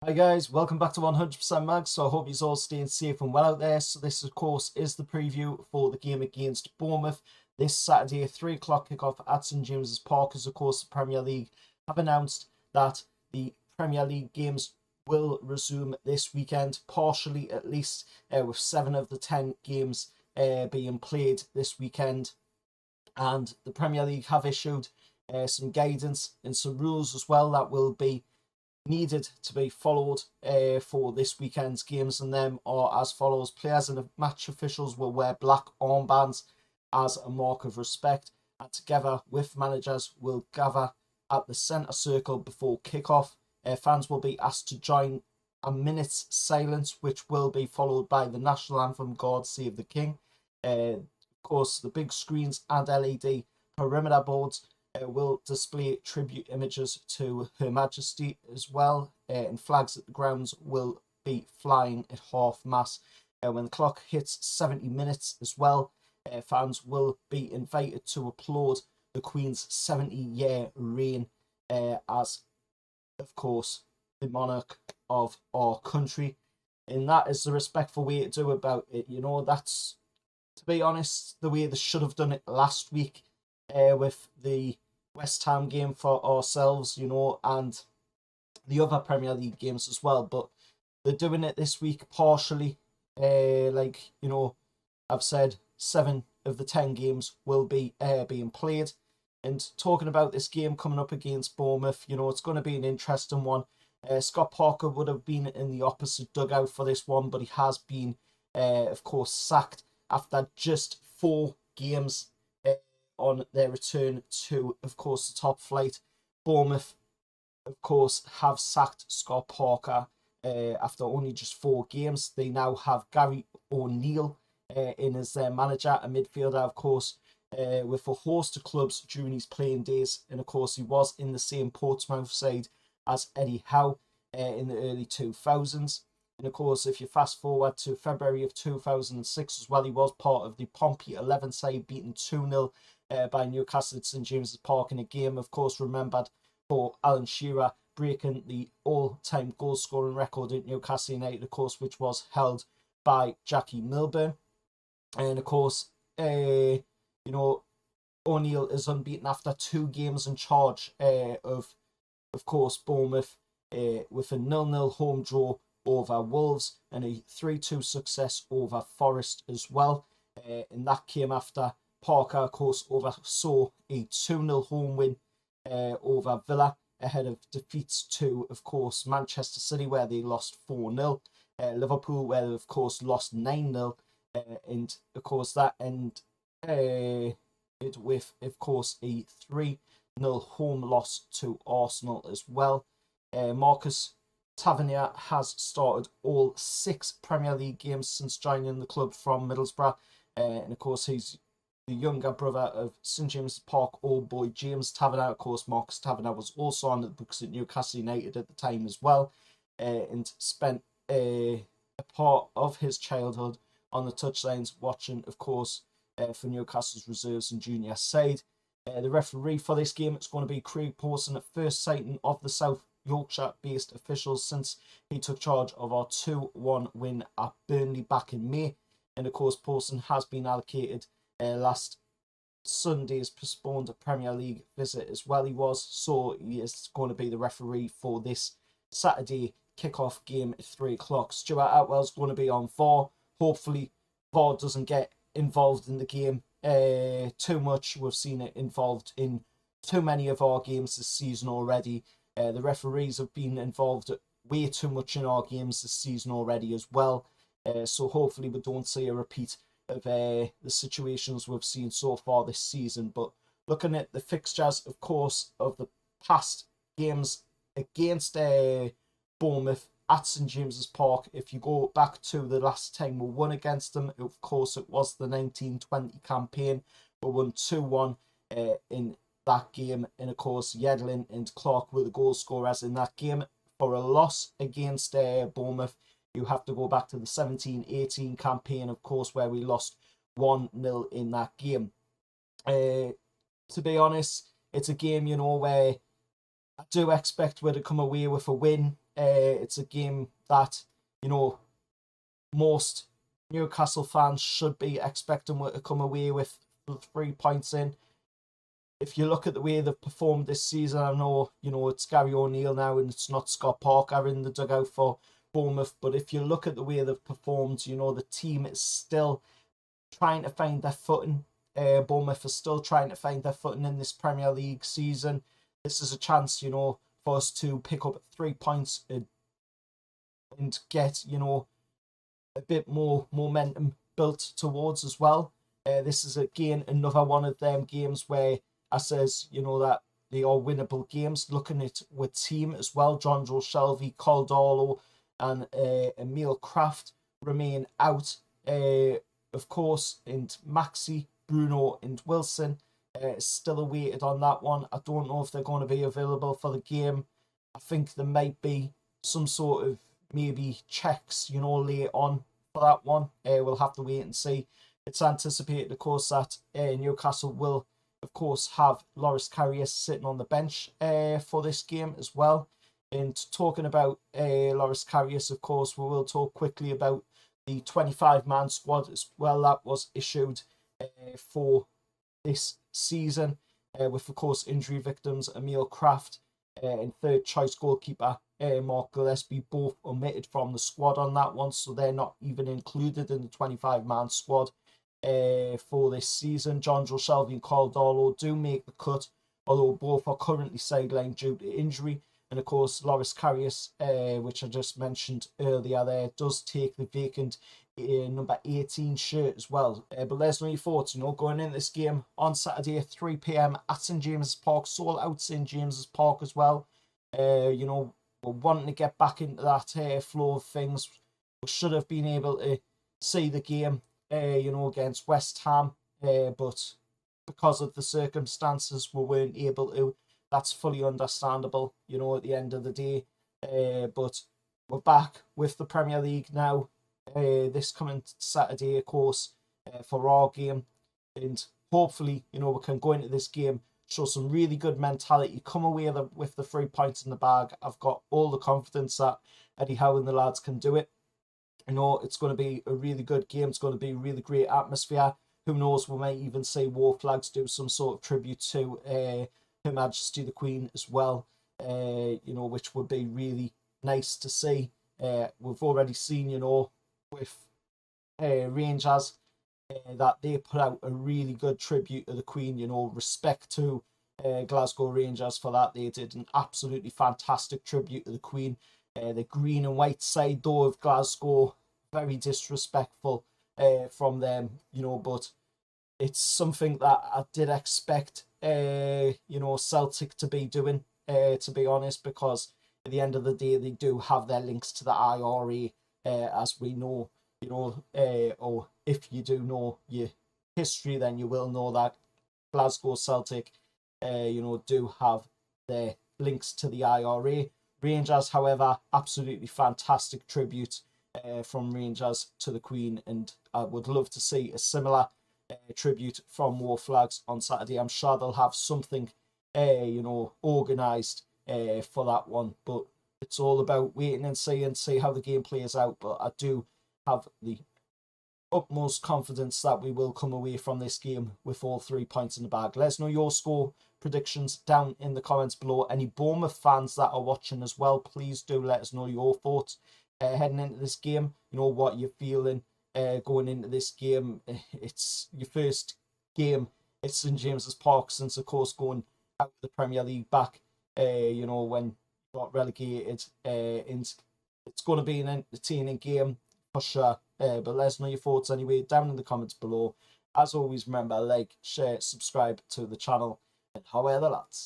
Hi guys, welcome back to 100% Mag. So I hope you're all staying safe and well out there. So this of course is the preview for the game against Bournemouth this Saturday, 3 o'clock kickoff at St James's Park. As of course the Premier League have announced that the Premier League games will resume this weekend, partially at least, with 7 of the 10 games being played this weekend. And the Premier League have issued some guidance and some rules as well that will be needed to be followed for this weekend's games, and them are as follows. Players and match officials will wear black armbands as a mark of respect, and together with managers will gather at the centre circle before kick-off. Fans will be asked to join a minute's silence, which will be followed by the national anthem, God Save the King. Of course, the big screens and LED perimeter boards will display tribute images to Her Majesty as well, and flags at the grounds will be flying at half-mast. When the clock hits 70 minutes as well, fans will be invited to applaud the Queen's 70-year reign as, of course, the monarch of our country. And that is the respectful way to do about it. You know, that's, to be honest, the way they should have done it last week with the West Ham game for ourselves, you know, and the other Premier League games as well. But they're doing it this week partially. Like, you know, I've said 7 of the 10 games will be being played. And talking about this game coming up against Bournemouth, you know, it's going to be an interesting one. Scott Parker would have been in the opposite dugout for this one, but he has been, of course, sacked after just 4 games on their return to, of course, the top flight. Bournemouth, of course, have sacked Scott Parker after only just 4 games. They now have Gary O'Neill in as their manager, a midfielder, of course, with a host of clubs during his playing days. And, of course, he was in the same Portsmouth side as Eddie Howe in the early 2000s. And of course, if you fast forward to February of 2006 as well, he was part of the Pompey 11 side, beaten 2-0 by Newcastle at St James's Park in a game, of course, remembered for Alan Shearer breaking the all-time goal-scoring record at Newcastle United, of course, which was held by Jackie Milburn. And of course, you know, O'Neill is unbeaten after 2 games in charge of course, Bournemouth with a 0-0 home draw over Wolves and a 3-2 success over Forest as well. And that came after Parker, of course, oversaw a 2-0 home win over Villa ahead of defeats to, of course, Manchester City, where they lost 4-0. Liverpool, where they, of course, lost 9-0. And, of course, that ended with, of course, a 3-0 home loss to Arsenal as well. Marcus Tavernier has started all 6 Premier League games since joining the club from Middlesbrough. And, of course, he's the younger brother of St James's Park old boy James Tavernier. Of course, Marcus Tavernier was also on the books at Newcastle United at the time as well, and spent a part of his childhood on the touchlines watching, of course, for Newcastle's reserves and junior side. The referee for this game is going to be Craig Pawson, at first sighting of the South Yorkshire-based officials since he took charge of our 2-1 win at Burnley back in May. And of course, Pawson has been allocated last Sunday's postponed Premier League visit as well. He was, so he is going to be the referee for this Saturday kickoff game at 3 o'clock. Stuart Atwell's going to be on VAR. Hopefully, VAR doesn't get involved in the game too much. We've seen it involved in too many of our games this season already. The referees have been involved way too much in our games this season already as well. So hopefully we don't see a repeat of the situations we've seen so far this season. But looking at the fixtures, of course, of the past games against Bournemouth at St James's Park, if you go back to the last time we won against them, of course it was the 1920 campaign. We won 2-1 in that game, and of course Yedlin and Clark were the goal scorers in that game. For a loss against Bournemouth, you have to go back to the 17-18 campaign, of course, where we lost 1-0 in that game. To be honest, it's a game, you know, where I do expect we're to come away with a win. It's a game that, most Newcastle fans should be expecting to come away with 3 points in. If you look at the way they've performed this season, I know, it's Gary O'Neill now and it's not Scott Parker in the dugout for Bournemouth, but if you look at the way they've performed, the team is still trying to find their footing. Bournemouth are still trying to find their footing in this Premier League season. This is a chance, for us to pick up 3 points and get, a bit more momentum built towards as well. This is again another one of them games where I says, that they are winnable games. Looking at with team as well, John Joe Shelvey, Caldolo and Emil Kraft remain out, of course, and Maxi, Bruno and Wilson still awaited on that one. I don't know if they're going to be available for the game. I think there might be some sort of maybe checks, later on for that one. We'll have to wait and see. It's anticipated, of course, that Newcastle will, of course, have Loris Karius sitting on the bench for this game as well. And talking about Loris Karius, of course, we will talk quickly about the 25-man squad as well that was issued for this season, with, of course, injury victims Emil Kraft and third choice goalkeeper Mark Gillespie, both omitted from the squad on that one, so they're not even included in the 25-man squad for this season. John Joe Shelvey and Caldolo do make the cut, although both are currently sidelined due to injury. And of course, Loris Karius, which I just mentioned earlier there, does take the vacant number 18 shirt as well. But let's know your thoughts, going in this game on Saturday at 3 p.m. at St James's Park, sold out St James's Park as well. We're wanting to get back into that flow of things. We should have been able to see the game, against West Ham, but because of the circumstances, we weren't able to. That's fully understandable, at the end of the day. But we're back with the Premier League now, this coming Saturday, of course, for our game. And hopefully, we can go into this game, show some really good mentality, come away with the 3 points in the bag. I've got all the confidence that Eddie Howe and the lads can do it. It's going to be a really good game. It's going to be a really great atmosphere. Who knows, we might even see War Flags do some sort of tribute to Her Majesty the Queen as well, which would be really nice to see. We've already seen, with Rangers, that they put out a really good tribute to the Queen. Respect to Glasgow Rangers for that. They did an absolutely fantastic tribute to the Queen. The green and white side, though, of Glasgow, very disrespectful from them, but it's something that I did expect, Celtic to be doing, to be honest, because at the end of the day, they do have their links to the IRA, as we know, or if you do know your history, then you will know that Glasgow Celtic, do have their links to the IRA. Rangers, however, absolutely fantastic tribute from Rangers to the Queen, and I would love to see a similar tribute from War Flags on Saturday. I'm sure they'll have something, organised for that one, but it's all about waiting and see how the game plays out. But I do have the utmost confidence that we will come away from this game with all 3 points in the bag. Let us know your score predictions down in the comments below. Any Bournemouth fans that are watching as well, please do let us know your thoughts heading into this game. What you're feeling going into this game. It's your first game at St James's Park since, of course, going out of the Premier League back, when you got relegated. And it's going to be an entertaining game for sure. But let us know your thoughts anyway down in the comments below. As always, remember, like, share, subscribe to the channel, and however, lads.